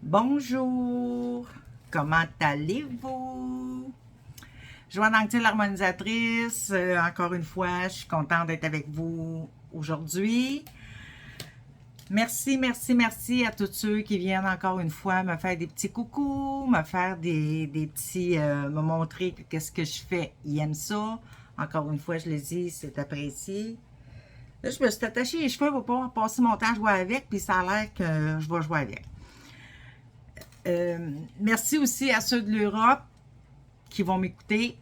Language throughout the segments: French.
Bonjour, comment allez-vous? Joanne Anctil, l'harmonisatrice. Encore une fois, je suis contente d'être avec vous aujourd'hui. Merci, merci, merci à tous ceux qui viennent encore une fois me faire des petits coucous, me faire des petits, me montrer qu'est-ce que je fais. Ils aiment ça. Encore une fois, je le dis, c'est apprécié. Là, je me suis attachée les cheveux pour pouvoir passer mon temps à jouer avec, puis ça a l'air que je vais jouer avec. Merci aussi à ceux de l'Europe qui vont m'écouter.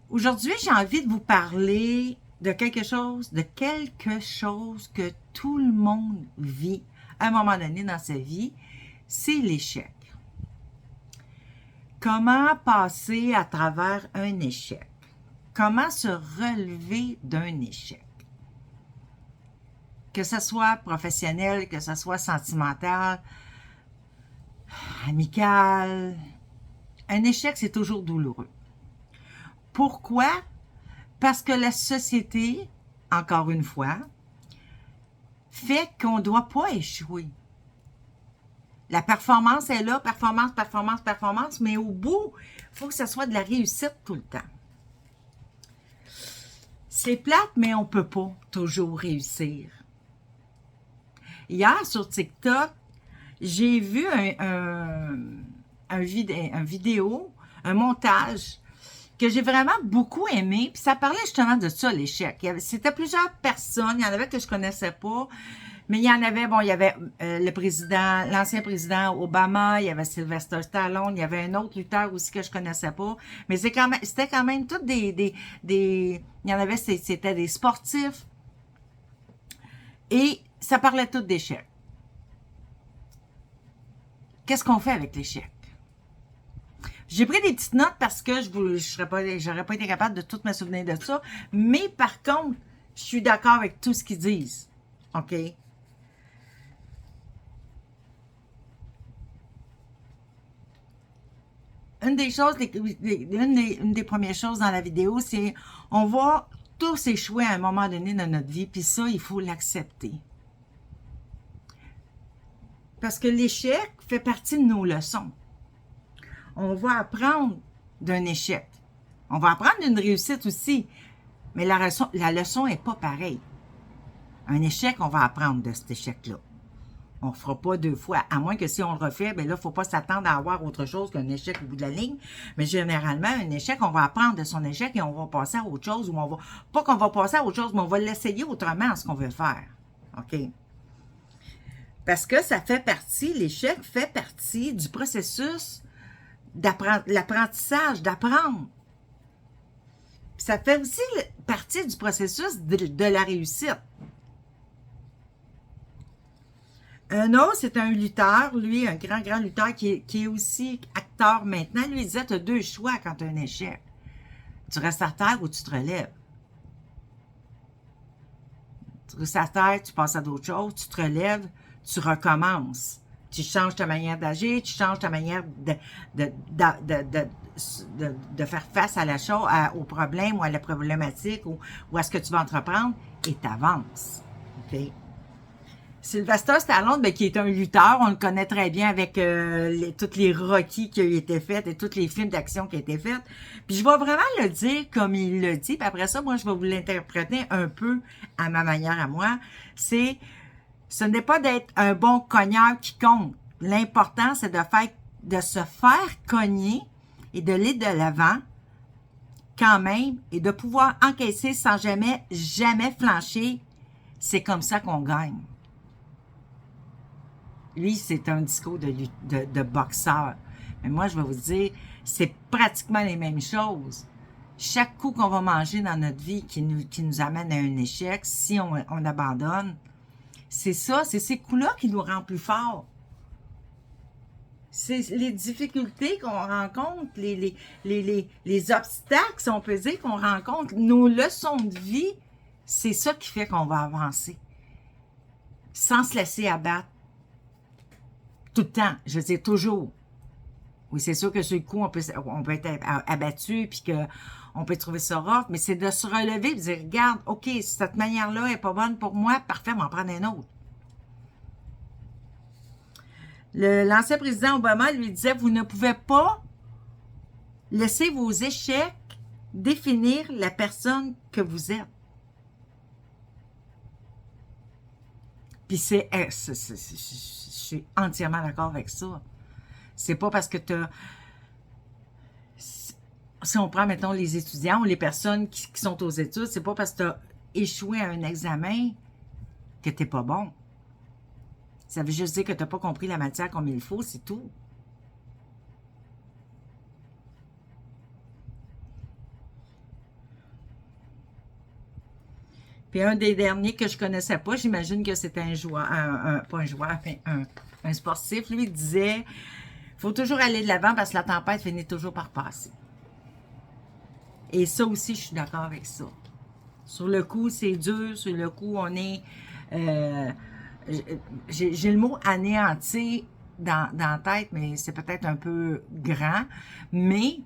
Aujourd'hui, j'ai envie de vous parler de quelque chose que tout le monde vit à un moment donné dans sa vie, c'est l'échec. Comment passer à travers un échec? Comment se relever d'un échec? Que ce soit professionnel, que ce soit sentimental, amical, un échec, c'est toujours douloureux. Pourquoi? Parce que la société, encore une fois, fait qu'on ne doit pas échouer. La performance est là, performance, performance, performance, mais au bout, il faut que ce soit de la réussite tout le temps. C'est plate, mais on ne peut pas toujours réussir. Hier, sur TikTok, j'ai vu un montage que j'ai vraiment beaucoup aimé, puis ça parlait justement de ça, l'échec. C'était plusieurs personnes, il y en avait que je connaissais pas, mais il y en avait, bon, il y avait le président, l'ancien président Obama, il y avait Sylvester Stallone, il y avait un autre lutteur aussi que je connaissais pas, mais c'était quand même tous il y en avait, c'était des sportifs, et ça parlait tout d'échecs. Qu'est-ce qu'on fait avec l'échec? J'ai pris des petites notes parce que j'aurais pas été capable de tout me souvenir de ça. Mais par contre, je suis d'accord avec tout ce qu'ils disent. OK? Une des choses, une des premières choses dans la vidéo, c'est on va tous échouer à un moment donné dans notre vie, puis ça, il faut l'accepter. Parce que l'échec fait partie de nos leçons. On va apprendre d'un échec. On va apprendre d'une réussite aussi. Mais la leçon n'est pas pareille. Un échec, on va apprendre de cet échec-là. On ne fera pas deux fois. À moins que si on le refait, bien là, il ne faut pas s'attendre à avoir autre chose qu'un échec au bout de la ligne. Mais généralement, un échec, on va apprendre de son échec et on va passer à autre chose. Ou on va, pas qu'on va passer à autre chose, mais on va l'essayer autrement, ce qu'on veut faire. OK? Parce que ça fait partie, l'échec fait partie du processus l'apprentissage, d'apprendre. Ça fait aussi partie du processus de la réussite. Un autre, c'est un lutteur, lui, un grand lutteur qui est aussi acteur maintenant. Lui, il disait, tu as deux choix quand tu as un échec. Tu restes à terre ou tu te relèves. Tu restes à terre, tu passes à d'autres choses, tu te relèves, tu recommences. Tu changes ta manière d'agir, tu changes ta manière de faire face à la chose, au problème ou à la problématique ou à ce que tu vas entreprendre et tu avances. Okay? Sylvester Stallone, ben, qui est un lutteur, on le connaît très bien avec toutes les Rocky qui ont été faites et tous les films d'action qui ont été faits. Puis je vais vraiment le dire comme il le dit, puis après ça, moi, je vais vous l'interpréter un peu à ma manière à moi. Ce n'est pas d'être un bon cogneur qui compte. L'important, c'est de se faire cogner et de aller de l'avant quand même et de pouvoir encaisser sans jamais flancher. C'est comme ça qu'on gagne. Lui, c'est un discours de boxeur. Mais moi, je vais vous dire, c'est pratiquement les mêmes choses. Chaque coup qu'on va manger dans notre vie qui nous amène à un échec, si on abandonne, c'est ça, c'est ces coups-là qui nous rendent plus forts. C'est les difficultés qu'on rencontre, les obstacles, si on peut dire, qu'on rencontre, nos leçons de vie, c'est ça qui fait qu'on va avancer. Sans se laisser abattre. Tout le temps, je veux dire toujours. Oui, c'est sûr que sur le coup, on peut être abattu, puis qu'on peut trouver ça rough, mais c'est de se relever et de dire, regarde, OK, cette manière-là n'est pas bonne pour moi, parfait, m'en prendre un autre. L'ancien président Obama lui disait, vous ne pouvez pas laisser vos échecs définir la personne que vous êtes. Puis je suis entièrement d'accord avec ça. C'est pas parce que tu as... Si on prend, mettons, les étudiants ou les personnes qui sont aux études, c'est pas parce que tu as échoué à un examen que tu n'es pas bon. Ça veut juste dire que tu n'as pas compris la matière comme il faut, c'est tout. Puis un des derniers que je connaissais pas, j'imagine que c'était un joueur, pas un joueur, un sportif, lui, il disait, faut toujours aller de l'avant parce que la tempête finit toujours par passer. Et ça aussi, je suis d'accord avec ça. Sur le coup, c'est dur. Sur le coup, on est... j'ai le mot anéanti dans la tête, mais c'est peut-être un peu grand. Mais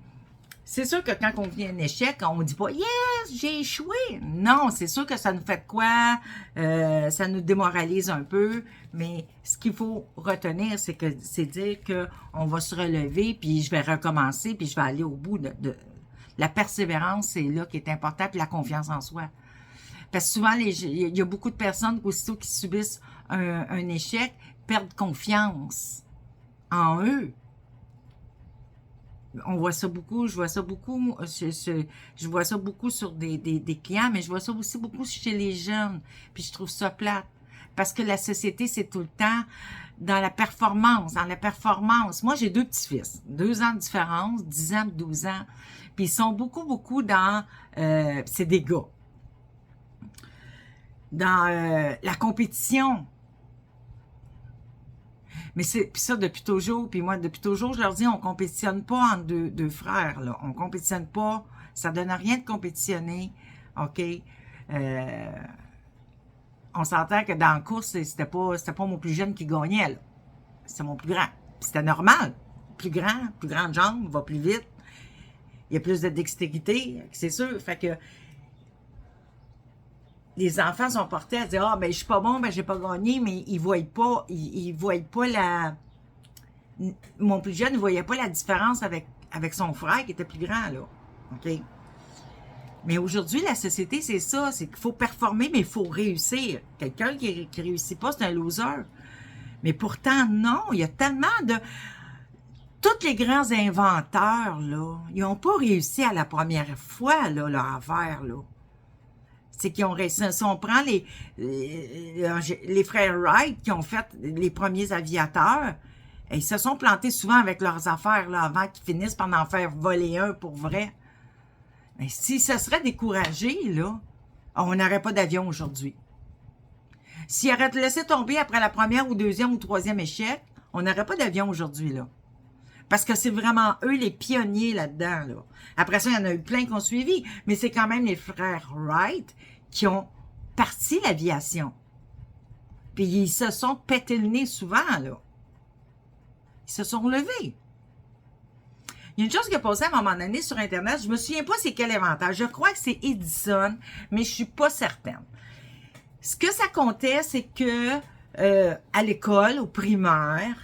c'est sûr que quand on vit un échec, on ne dit pas « Yes, j'ai échoué ». Non, c'est sûr que ça nous fait quoi? Ça nous démoralise un peu. Mais ce qu'il faut retenir, c'est dire qu'on va se relever, puis je vais recommencer, puis je vais aller au bout la persévérance, c'est là qui est important, puis la confiance en soi. Parce que souvent, il y a beaucoup de personnes, aussitôt qui subissent un échec, perdent confiance en eux. On voit ça beaucoup, je vois ça beaucoup, je vois ça beaucoup sur des clients, mais je vois ça aussi beaucoup chez les jeunes, puis je trouve ça plate. Parce que la société, c'est tout le temps dans la performance, Moi, j'ai 2 petits-fils, 2 ans de différence, 10 ans, 12 ans, puis ils sont beaucoup dans, c'est des gars, dans la compétition. Mais c'est ça depuis toujours, puis moi, depuis toujours, je leur dis, on compétitionne pas entre deux frères, là. On compétitionne pas, ça donne rien de compétitionner, OK? On s'entend que dans la course, c'était pas mon plus jeune qui gagnait, là. C'était mon plus grand. C'était normal. Plus grande jambe, va plus vite. Il y a plus de dextérité, c'est sûr. Fait que les enfants sont portés à dire « Ah, ben je suis pas bon, ben j'ai pas gagné », mais ils voient pas la... Mon plus jeune ne voyait pas la différence avec son frère qui était plus grand, là. OK? Mais aujourd'hui, la société, c'est ça. C'est qu'il faut performer, mais il faut réussir. Quelqu'un qui réussit pas, c'est un loser. Mais pourtant, non. Il y a tellement de... Tous les grands inventeurs, là, ils n'ont pas réussi à la première fois, là, leur affaire, là. C'est qu'ils ont réussi. Si on prend les frères Wright qui ont fait les premiers aviateurs, ils se sont plantés souvent avec leurs affaires, là, avant qu'ils finissent par en faire voler un pour vrai. Mais si ça serait découragé, là, on n'aurait pas d'avion aujourd'hui. S'ils auraient laissé tomber après la première ou deuxième ou troisième échec, on n'aurait pas d'avion aujourd'hui, là. Parce que c'est vraiment eux les pionniers là-dedans, là. Après ça, il y en a eu plein qui ont suivi, mais c'est quand même les frères Wright qui ont parti l'aviation. Puis ils se sont pété le nez souvent, là. Ils se sont relevés. Il y a une chose qui a passé à un moment donné sur Internet, je me souviens pas c'est quel inventaire. Je crois que c'est Edison, mais je suis pas certaine. Ce que ça comptait, c'est que à l'école, au primaire,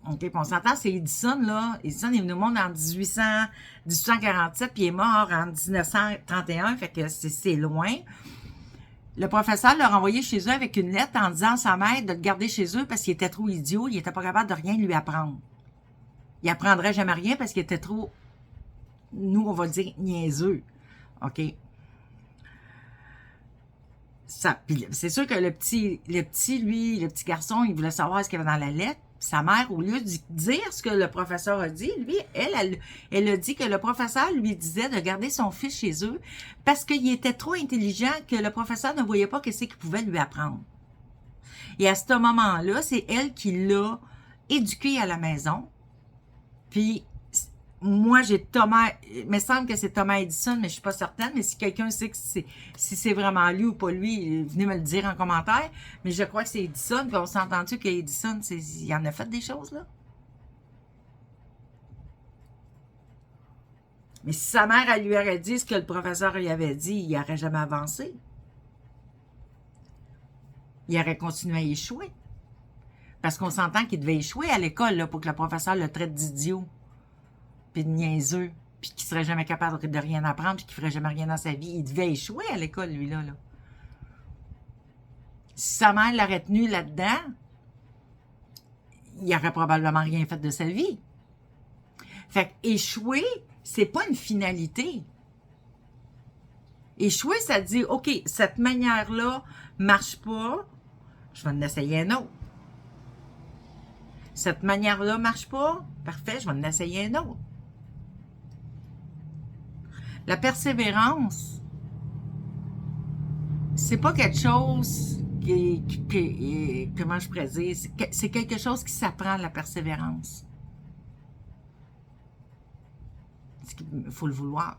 OK, on s'entend, c'est Edison, là. Edison est venu au monde en 1847, puis il est mort en 1931, fait que c'est loin. Le professeur l'a renvoyé chez eux avec une lettre en disant à sa mère de le garder chez eux parce qu'il était trop idiot, il était pas capable de rien lui apprendre. Il apprendrait jamais rien parce qu'il était trop, nous, on va dire, niaiseux. OK? C'est sûr que le petit garçon, il voulait savoir ce qu'il y avait dans la lettre. Sa mère, au lieu de dire ce que le professeur a dit, lui, elle a dit que le professeur lui disait de garder son fils chez eux parce qu'il était trop intelligent que le professeur ne voyait pas ce qu'il pouvait lui apprendre. Et à ce moment-là, c'est elle qui l'a éduqué à la maison. Puis, moi, j'ai Thomas, il me semble que c'est Thomas Edison, mais je suis pas certaine, mais si quelqu'un sait que si c'est vraiment lui ou pas lui, venez me le dire en commentaire, mais je crois que c'est Edison, puis on s'est entendu qu'Edison, il en a fait des choses, là. Mais si sa mère, elle lui aurait dit ce que le professeur lui avait dit, il n'aurait jamais avancé. Il aurait continué à échouer. Parce qu'on s'entend qu'il devait échouer à l'école là, pour que le professeur le traite d'idiot, puis de niaiseux, puis qu'il serait jamais capable de rien apprendre, puis qu'il ferait jamais rien dans sa vie. Il devait échouer à l'école, lui-là. Là. Si sa mère l'aurait tenu là-dedans, il n'aurait probablement rien fait de sa vie. Fait qu'échouer, c'est pas une finalité. Échouer, ça dit, OK, cette manière-là marche pas, je vais en essayer un autre. Cette manière-là marche pas, parfait, je vais en essayer un autre. La persévérance, c'est pas quelque chose comment je pourrais dire, c'est quelque chose qui s'apprend, la persévérance. Il faut le vouloir.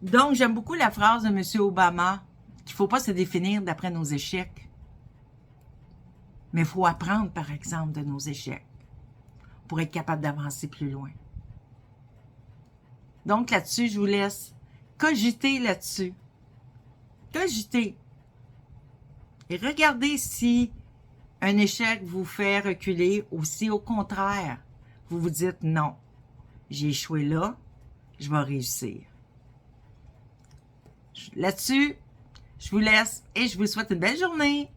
Donc, j'aime beaucoup la phrase de M. Obama, qu'il ne faut pas se définir d'après nos échecs. Mais il faut apprendre, par exemple, de nos échecs pour être capable d'avancer plus loin. Donc, là-dessus, je vous laisse cogiter là-dessus. Cogiter. Et regardez si un échec vous fait reculer ou si, au contraire, vous vous dites non, j'ai échoué là, je vais réussir. Là-dessus, je vous laisse et je vous souhaite une belle journée.